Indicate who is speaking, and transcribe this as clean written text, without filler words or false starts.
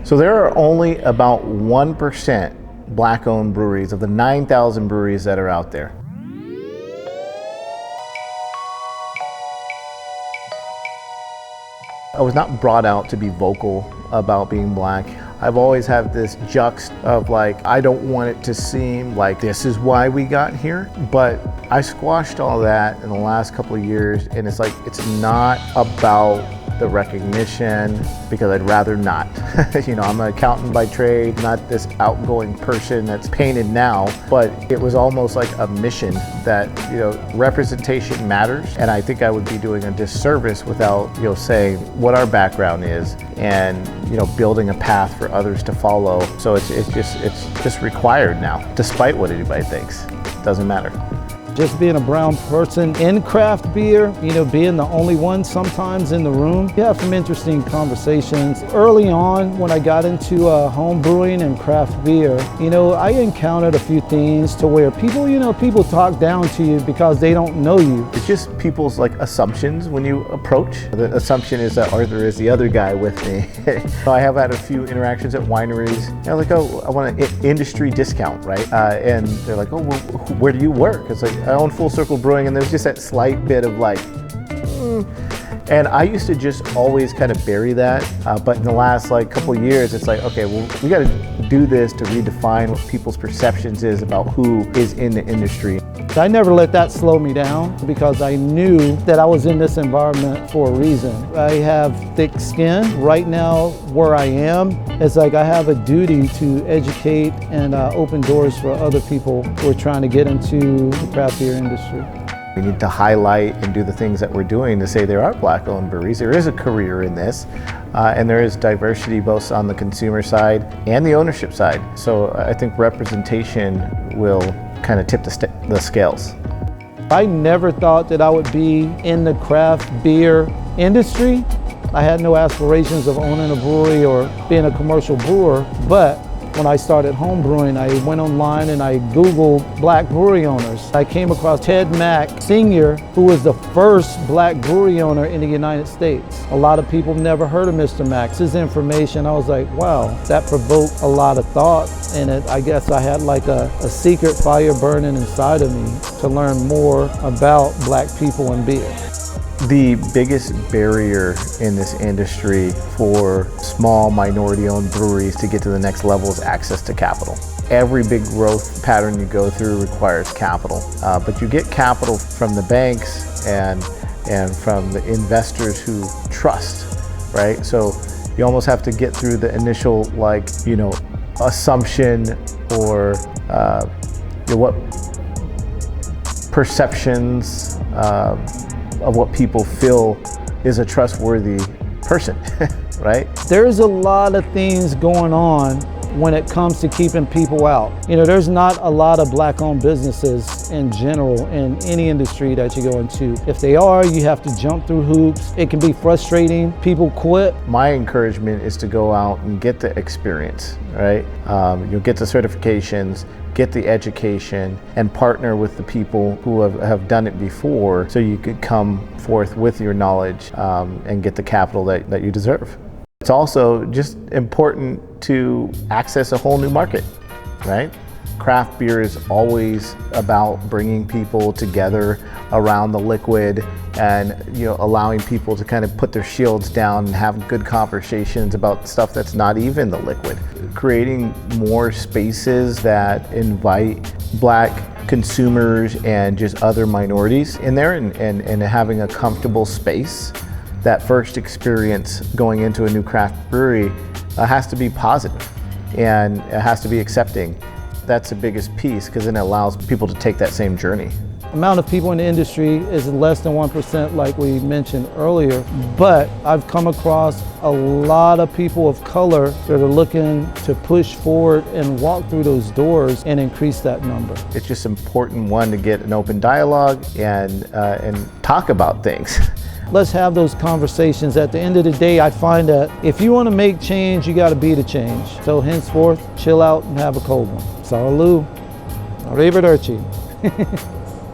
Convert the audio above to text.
Speaker 1: So there are only about 1% Black-owned breweries of the 9,000 breweries that are out there. I was not brought out to be vocal about being Black. I've always had this juxt of like, I don't want it to seem like this is why we got here. But I squashed all that in the last couple of years, and it's like, it's not about the recognition, because I'd rather not. You know, I'm an accountant by trade, not this outgoing person that's painted now, but it was almost like a mission that, you know, representation matters. And I think I would be doing a disservice without, you know, saying what our background is and, you know, building a path for others to follow. So it's just required now, despite what anybody thinks. It doesn't matter.
Speaker 2: Just being a brown person in craft beer, you know, being the only one sometimes in the room, you have some interesting conversations. Early on, when I got into home brewing and craft beer, you know, I encountered a few things to where people, you know, people talk down to you because they don't know you.
Speaker 1: It's just people's like assumptions when you approach. The assumption is that Arthur is the other guy with me. I have had a few interactions at wineries. They're like, oh, I want an industry discount, right? And they're like, oh, well, where do you work? It's like, I own Full Circle Brewing, and there's just that slight bit of like, And I used to just always kind of bury that, but in the last like couple of years, it's like, okay, well, we got to do this to redefine what people's perceptions is about who is in the industry.
Speaker 2: I never let that slow me down because I knew that I was in this environment for a reason. I have thick skin. Right now, where I am, it's like I have a duty to educate and open doors for other people who are trying to get into the craft beer industry.
Speaker 1: We need to highlight and do the things that we're doing to say there are Black-owned breweries. There is a career in this, and there is diversity both on the consumer side and the ownership side. So I think representation will kind of tip the scales.
Speaker 2: I never thought that I would be in the craft beer industry. I had no aspirations of owning a brewery or being a commercial brewer, but when I started home brewing, I went online and I Googled Black brewery owners. I came across Ted Mack Sr., who was the first Black brewery owner in the United States. A lot of people never heard of Mr. Mack. His information, I was like, wow, that provoked a lot of thought. And I guess I had like a secret fire burning inside of me to learn more about Black people and beer.
Speaker 1: The biggest barrier in this industry for small minority-owned breweries to get to the next level is access to capital. Every big growth pattern you go through requires capital, but you get capital from the banks and from the investors who trust, right? So you almost have to get through the initial, like, you know, assumption or what perceptions of what people feel is a trustworthy person, right?
Speaker 2: There's a lot of things going on when it comes to keeping people out. You know, there's not a lot of Black-owned businesses in general in any industry that you go into. If they are, you have to jump through hoops. It can be frustrating. People quit.
Speaker 1: My encouragement is to go out and get the experience, right? You'll get the certifications, get the education, and partner with the people who have done it before so you could come forth with your knowledge and get the capital that you deserve. It's also just important to access a whole new market, right? Craft beer is always about bringing people together around the liquid and, you know, allowing people to kind of put their shields down and have good conversations about stuff that's not even the liquid. Creating more spaces that invite Black consumers and just other minorities in there and having a comfortable space. That first experience going into a new craft brewery has to be positive and it has to be accepting. That's the biggest piece because then it allows people to take that same journey.
Speaker 2: The amount of people in the industry is less than 1%, like we mentioned earlier, but I've come across a lot of people of color that are looking to push forward and walk through those doors and increase that number.
Speaker 1: It's just important, one, to get an open dialogue and talk about things.
Speaker 2: Let's have those conversations. At the end of the day, I find that if you want to make change, you got to be the change. So henceforth, chill out and have a cold one. Salut. Arrivederci.